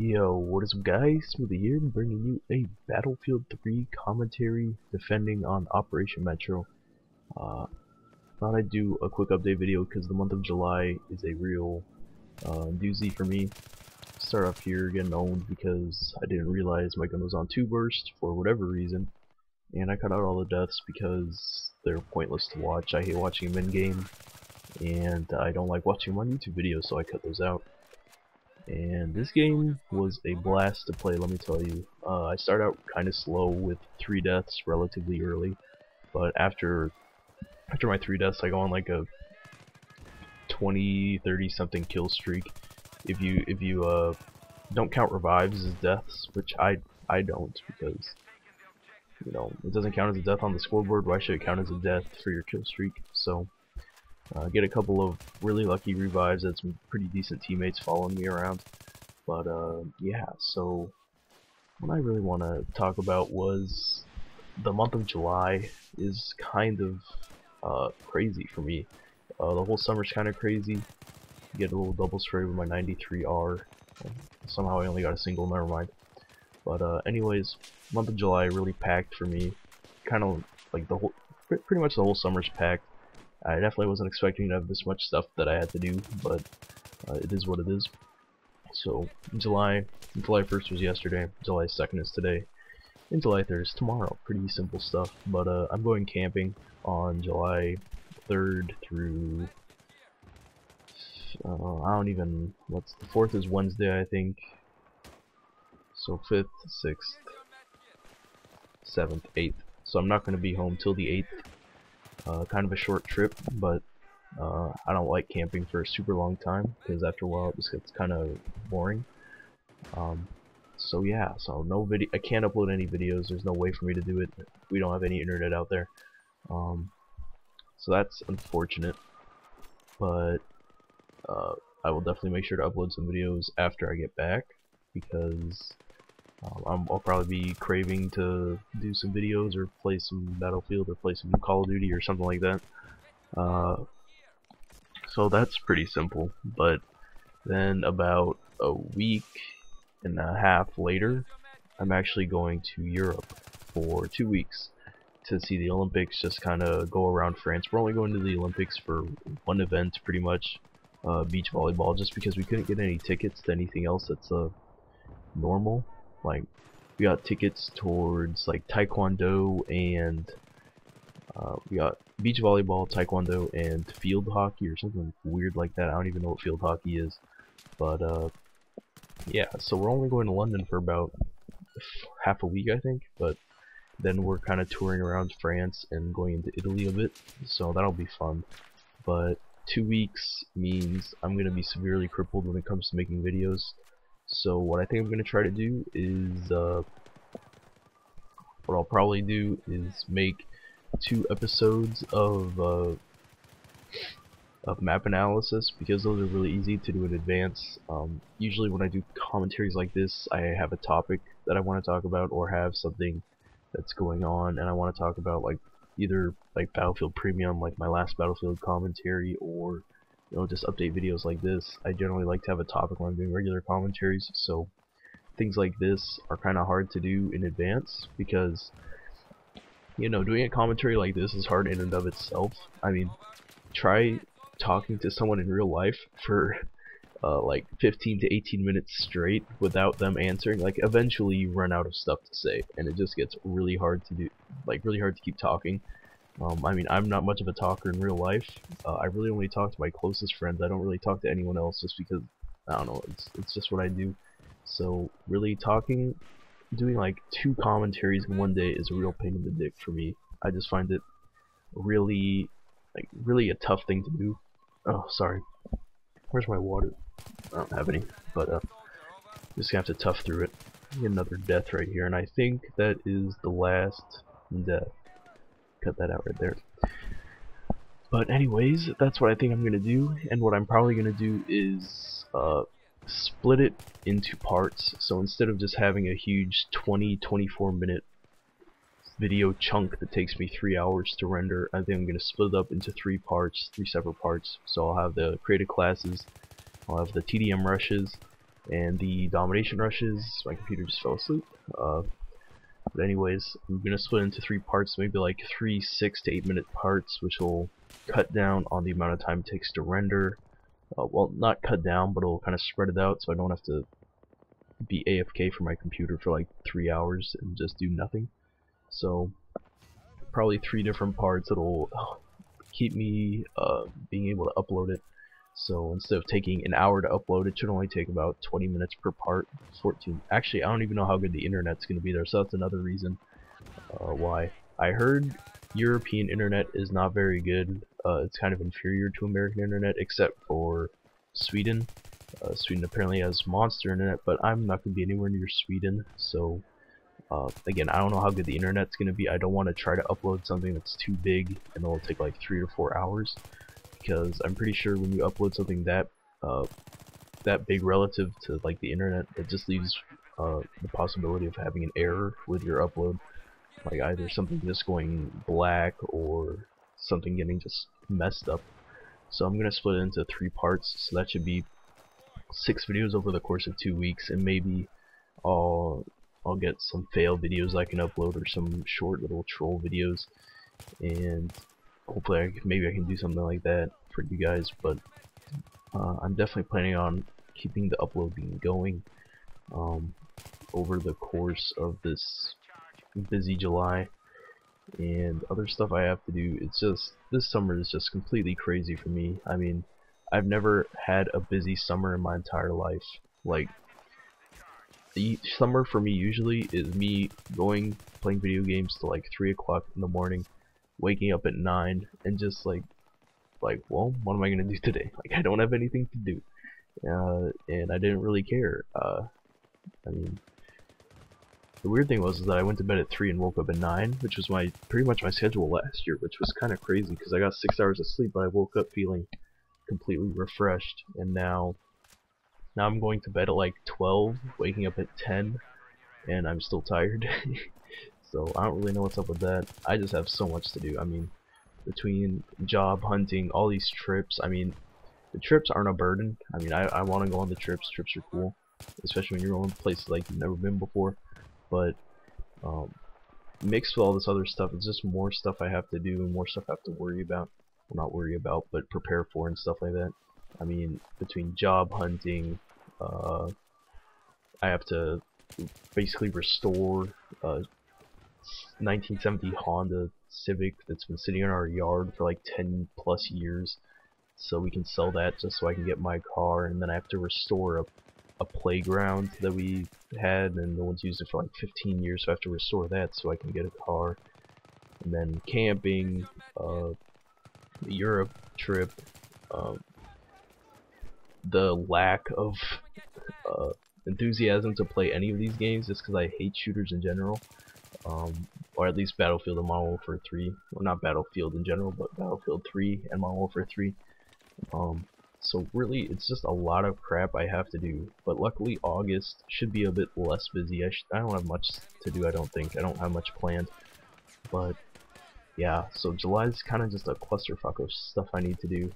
Yo, what is up guys? Smoothie here, bringing you a Battlefield 3 commentary defending on Operation Metro. Thought I'd do a quick update video because the month of July is a real doozy for me. Start off here getting owned because I didn't realize my gun was on 2 burst for whatever reason, and I cut out all the deaths because they're pointless to watch. I hate watching them in game, and I don't like watching them on YouTube videos, so I cut those out. And this game was a blast to play, let me tell you. I started out kind of slow with 3 deaths relatively early, but after my 3 deaths I go on like a 20-30 something kill streak. If you don't count revives as deaths, which I don't, because you know it doesn't count as a death on the scoreboard. Why should it count as a death for your kill streak? So get a couple of really lucky revives and some pretty decent teammates following me around. But yeah, so what I really want to talk about was the month of July is kind of crazy for me. The whole summer's kind of crazy. Get a little double spray with my 93R. Somehow I only got a single, never mind. But anyways, month of July really packed for me. Kind of like pretty much the whole summer's packed. I definitely wasn't expecting to have this much stuff that I had to do, but it is what it is. So July 1st was yesterday, July 2nd is today, and July 3rd is tomorrow. Pretty simple stuff. But I'm going camping on July 3rd through I don't even, what's the 4th is Wednesday, I think. So 5th, 6th, 7th, 8th. So I'm not going to be home till the 8th. Kind of a short trip, but I don't like camping for a super long time because after a while it just gets kind of boring. So yeah, so no video. I can't upload any videos. There's no way for me to do it. We don't have any internet out there. So that's unfortunate. But I will definitely make sure to upload some videos after I get back because I'll probably be craving to do some videos or play some Battlefield or play some Call of Duty or something like that. So that's pretty simple. But then about a week and a half later, I'm actually going to Europe for 2 weeks to see the Olympics, just kind of go around France. We're only going to the Olympics for one event pretty much, beach volleyball, just because we couldn't get any tickets to anything else that's normal. Like, we got tickets towards like taekwondo and we got beach volleyball, taekwondo, and field hockey or something weird like that. I don't even know what field hockey is. But yeah, so we're only going to London for about half a week, I think. But then we're kind of touring around France and going into Italy a bit, so that'll be fun. But 2 weeks means I'm going to be severely crippled when it comes to making videos. So what I think I'm going to try to do is, what I'll probably do is make 2 episodes of map analysis, because those are really easy to do in advance. Usually when I do commentaries like this, I have a topic that I want to talk about, or have something that's going on and I want to talk about, like either like Battlefield Premium, like my last Battlefield commentary, or you know, just update videos like this. I generally like to have a topic when I'm doing regular commentaries, so things like this are kind of hard to do in advance because, you know, doing a commentary like this is hard in and of itself. I mean, try talking to someone in real life for like 15 to 18 minutes straight without them answering. Like, eventually you run out of stuff to say, and it just gets really hard to do, like really hard to keep talking. I mean, I'm not much of a talker in real life. I really only talk to my closest friends. I don't really talk to anyone else just because, I don't know, it's just what I do. So really doing like 2 commentaries in one day is a real pain in the dick for me. I just find it really a tough thing to do. Oh, sorry. Where's my water? I don't have any, but just gonna have to tough through it. Get another death right here, and I think that is the last death. Cut that out right there. But anyways, that's what I think I'm gonna do, and what I'm probably gonna do is split it into parts. So instead of just having a huge 20-24 minute video chunk that takes me 3 hours to render, I think I'm gonna split it up into 3 parts, 3 separate parts. So I'll have the creative classes, I'll have the TDM rushes, and the domination rushes, my computer just fell asleep. But anyways, I'm gonna split into 3 parts, maybe like 3 6 to 8 minute parts, which will cut down on the amount of time it takes to render. Well, not cut down, but it'll kind of spread it out so I don't have to be AFK for my computer for like 3 hours and just do nothing. So probably 3 different parts. It'll keep me being able to upload it. So instead of taking an hour to upload, it should only take about 20 minutes per part. 14. Actually, I don't even know how good the internet's going to be there, so that's another reason why. I heard European internet is not very good. It's kind of inferior to American internet, except for Sweden. Sweden apparently has monster internet, but I'm not going to be anywhere near Sweden, so again, I don't know how good the internet's going to be. I don't want to try to upload something that's too big and it'll take like 3 or 4 hours, because I'm pretty sure when you upload something that big relative to like the internet, it just leaves the possibility of having an error with your upload, like either something just going black or something getting just messed up. So I'm gonna split it into 3 parts, so that should be 6 videos over the course of 2 weeks, and maybe I'll get some fail videos I can upload, or some short little troll videos, and hopefully maybe I can do something like that for you guys. But I'm definitely planning on keeping the uploading going over the course of this busy July. And other stuff I have to do, it's just, this summer is just completely crazy for me. I mean, I've never had a busy summer in my entire life. Like, the summer for me usually is me playing video games till like 3 o'clock in the morning, waking up at 9, and just like, well, what am I gonna do today? Like, I don't have anything to do, and I didn't really care. I mean, the weird thing was that I went to bed at 3 and woke up at 9, which was pretty much my schedule last year, which was kind of crazy because I got 6 hours of sleep, but I woke up feeling completely refreshed. And now I'm going to bed at like 12, waking up at 10, and I'm still tired. So I don't really know what's up with that. I just have so much to do. I mean, between job hunting, all these trips, I mean, the trips aren't a burden. I mean, I want to go on the trips. Trips are cool, especially when you're going places like you've never been before. But mixed with all this other stuff, it's just more stuff I have to do and more stuff I have to worry about. Well, not worry about, but prepare for and stuff like that. I mean, between job hunting, I have to basically restore a 1970 Honda Civic that's been sitting in our yard for like 10 plus years, so we can sell that just so I can get my car. And then I have to restore a playground that we had, and no one's used it for like 15 years, so I have to restore that so I can get a car. And then camping, the Europe trip, the lack of enthusiasm to play any of these games just because I hate shooters in general, or at least Battlefield and Modern Warfare 3, well, not Battlefield in general, but Battlefield 3 and Modern Warfare 3. So really, it's just a lot of crap I have to do. But luckily, August should be a bit less busy. I don't have much to do, I don't think. I don't have much planned. But yeah, so July is kind of just a clusterfuck of stuff I need to do.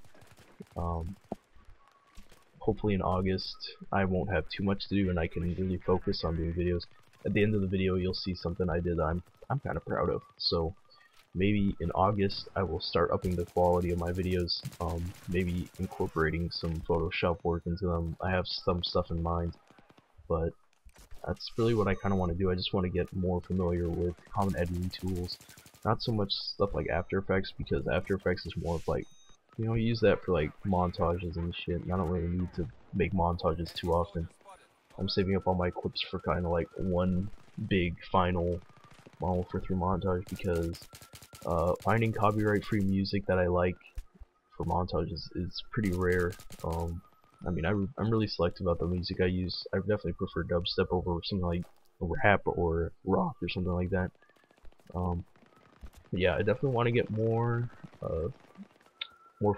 Hopefully in August, I won't have too much to do and I can really focus on doing videos. At the end of the video, you'll see something I did that I'm kind of proud of. So maybe in August I will start upping the quality of my videos, maybe incorporating some Photoshop work into them. I have some stuff in mind, but that's really what I kind of want to do. I just want to get more familiar with common editing tools, not so much stuff like After Effects, because After Effects is more of like, you know, you use that for like montages and shit, and I don't really need to make montages too often. I'm saving up all my clips for kind of like one big final Modern Warfare 3 montage, because finding copyright-free music that I like for montages is pretty rare. I mean, I'm really selective about the music I use. I definitely prefer dubstep over something like rap or rock or something like that. Yeah, I definitely want to get more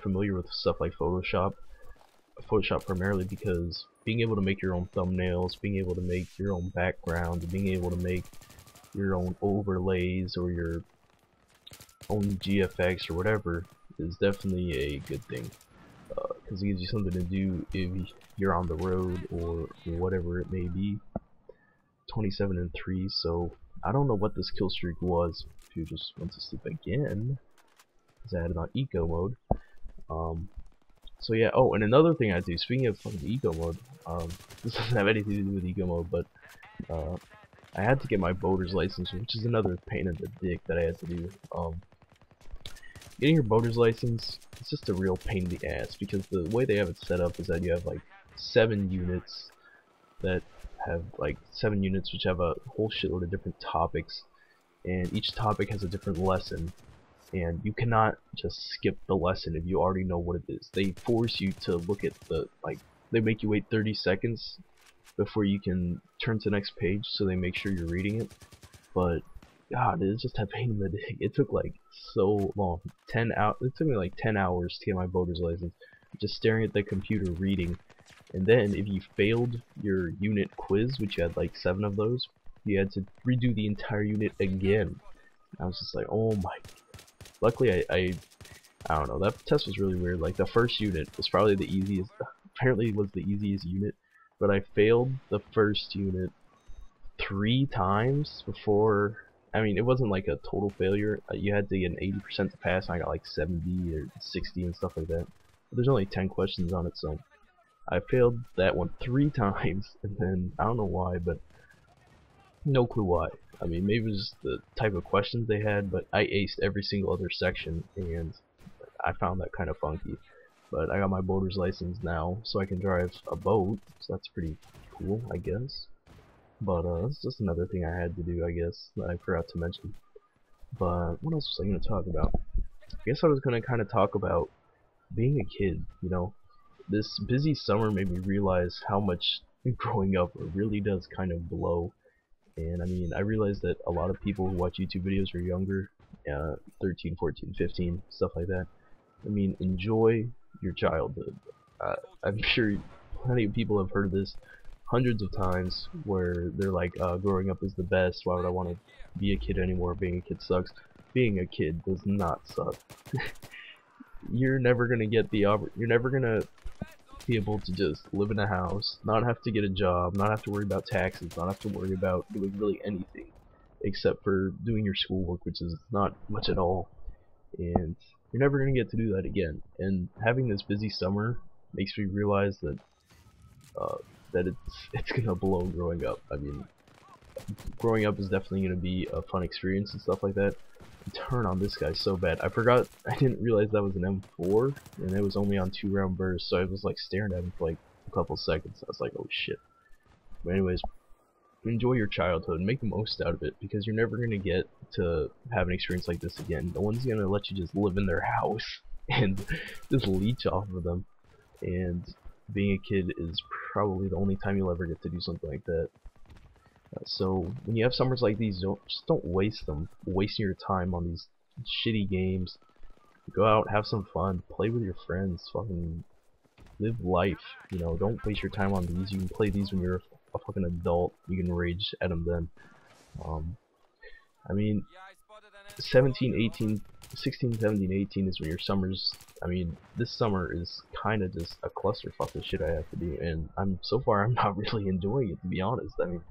familiar with stuff like Photoshop. Photoshop primarily because being able to make your own thumbnails, being able to make your own background, being able to make your own overlays or your own GFX or whatever is definitely a good thing. because it gives you something to do if you're on the road or whatever it may be. 27 and 3, so I don't know what this kill streak was. If you just went to sleep again, because I had it on eco mode. So yeah. Oh, and another thing I do. Speaking of fucking eco mode, this doesn't have anything to do with eco mode, but I had to get my boater's license, which is another pain in the dick that I had to do. Getting your boater's license, it's just a real pain in the ass, because the way they have it set up is that you have like 7 units which have a whole shitload of different topics, and each topic has a different lesson, and you cannot just skip the lesson if you already know what it is. They force you to look at they make you wait 30 seconds before you can turn to the next page, so they make sure you're reading it. But God, it's just a pain in the dick. It took like so long. It took me like 10 hours to get my boater's license, just staring at the computer reading. And then if you failed your unit quiz, which you had like 7 of those, you had to redo the entire unit again. I was just like, oh my. Luckily I don't know, that test was really weird. Like, the first unit was probably the easiest, apparently was the easiest unit, but I failed the first unit 3 times before. I mean, it wasn't like a total failure. You had to get an 80% to pass, and I got like 70 or 60 and stuff like that. But there's only 10 questions on it, so I failed that one 3 times, and then I don't know why, but no clue why. I mean, maybe it was just the type of questions they had, but I aced every single other section, and I found that kind of funky. But I got my boater's license now, so I can drive a boat, so that's pretty cool, I guess. But it's just another thing I had to do, I guess, that I forgot to mention. But what else was I going to talk about? I guess I was going to kind of talk about being a kid, you know. This busy summer made me realize how much growing up really does kind of blow. And I mean, I realized that a lot of people who watch YouTube videos are younger, 13, 14, 15, stuff like that. I mean, enjoy your childhood. I'm sure plenty of people have heard this hundreds of times, where they're like, growing up is the best, why would I want to be a kid anymore, being a kid sucks. Being a kid does not suck. You're never gonna get you're never gonna be able to just live in a house, not have to get a job, not have to worry about taxes, not have to worry about doing really anything except for doing your schoolwork, which is not much at all. And you're never gonna get to do that again. And having this busy summer makes me realize that it's gonna blow growing up. I mean, growing up is definitely gonna be a fun experience and stuff like that. Turn on this guy so bad. I didn't realize that was an M4, and it was only on 2-round bursts, so I was like staring at him for like a couple seconds. I was like, oh shit. But anyways, enjoy your childhood, make the most out of it, because you're never gonna get to have an experience like this again. No one's gonna let you just live in their house and just leech off of them. And being a kid is probably the only time you'll ever get to do something like that. So when you have summers like these, don't waste them. Wasting your time on these shitty games. Go out, have some fun, play with your friends, fucking live life. You know, don't waste your time on these. You can play these when you're a fucking adult. You can rage at them then. I mean, 17, 18, 16, 17, 18 is when your summers. I mean, this summer is kind of just a clusterfuck of shit I have to do, and so far I'm not really enjoying it, to be honest. I mean,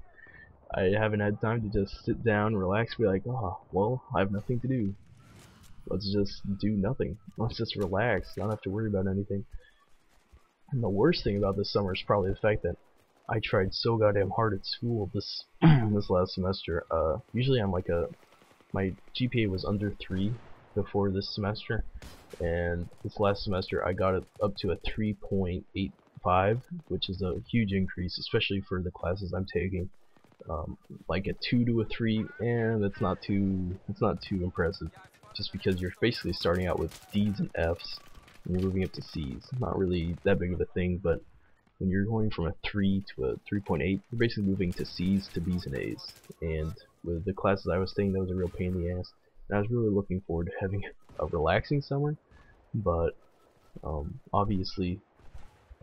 I haven't had time to just sit down, relax, be like, oh, well, I have nothing to do. Let's just do nothing. Let's just relax, not have to worry about anything. And the worst thing about this summer is probably the fact that I tried so goddamn hard at school this this last semester. Usually I'm like my GPA was under 3 before this semester, and this last semester I got it up to a 3.85, which is a huge increase, especially for the classes I'm taking. Like a 2 to a 3, and that's not too impressive, just because you're basically starting out with D's and F's and you're moving up to C's. Not really that big of a thing, but when you're going from a 3 to a 3.8, you're basically moving to C's to B's and A's. And with the classes I was taking, that was a real pain in the ass. And I was really looking forward to having a relaxing summer, but obviously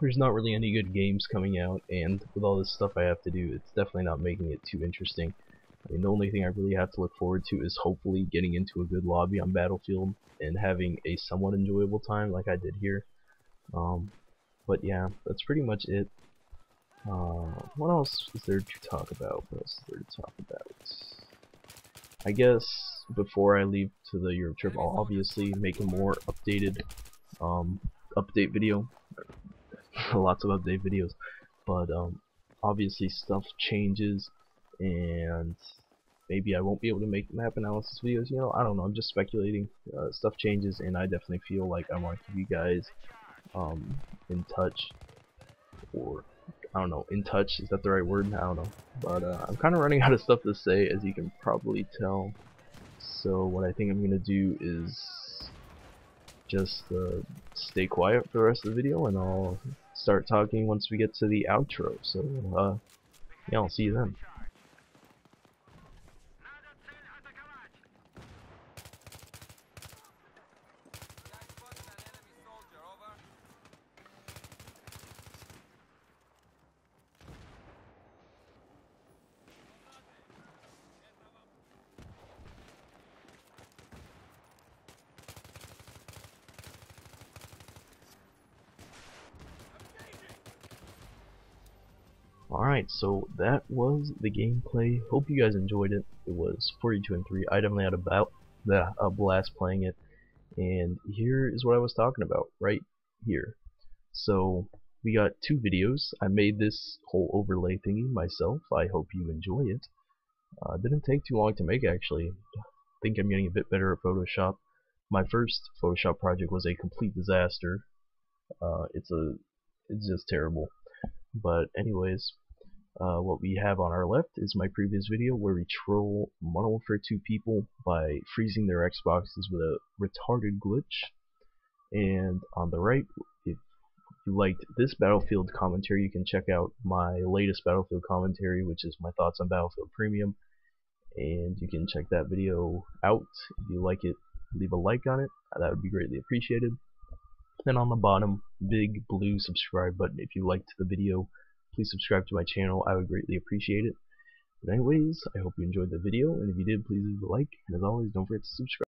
there's not really any good games coming out, and with all this stuff I have to do, it's definitely not making it too interesting. I mean, the only thing I really have to look forward to is hopefully getting into a good lobby on Battlefield and having a somewhat enjoyable time like I did here. But yeah, that's pretty much it. What else is there to talk about? What else is there to talk about? I guess before I leave to the Europe trip, I'll obviously make a more updated update video. Lots of update videos, but obviously stuff changes, and maybe I won't be able to make map analysis videos. You know, I don't know. I'm just speculating. Stuff changes, and I definitely feel like I want to keep you guys in touch, or I don't know, in touch, is that the right word? I don't know, but I'm kind of running out of stuff to say, as you can probably tell. So what I think I'm gonna do is just stay quiet for the rest of the video, and I'll start talking once we get to the outro. So yeah, I'll see you then. Alright, so that was the gameplay. Hope you guys enjoyed it. It was 42-3. I definitely had a blast playing it. And here is what I was talking about, right here. So we got two videos. I made this whole overlay thingy myself. I hope you enjoy it. Didn't take too long to make, actually. I think I'm getting a bit better at Photoshop. My first Photoshop project was a complete disaster. It's just terrible. But anyways, what we have on our left is my previous video where we troll Modern Warfare 2 people by freezing their Xboxes with a retarded glitch. And on the right, if you liked this Battlefield commentary, you can check out my latest Battlefield commentary, which is my thoughts on Battlefield Premium. And you can check that video out. If you like it, leave a like on it. That would be greatly appreciated. Then on the bottom, big blue subscribe button. If you liked the video, please subscribe to my channel. I would greatly appreciate it. But anyways, I hope you enjoyed the video, and if you did, please leave a like. And as always, don't forget to subscribe.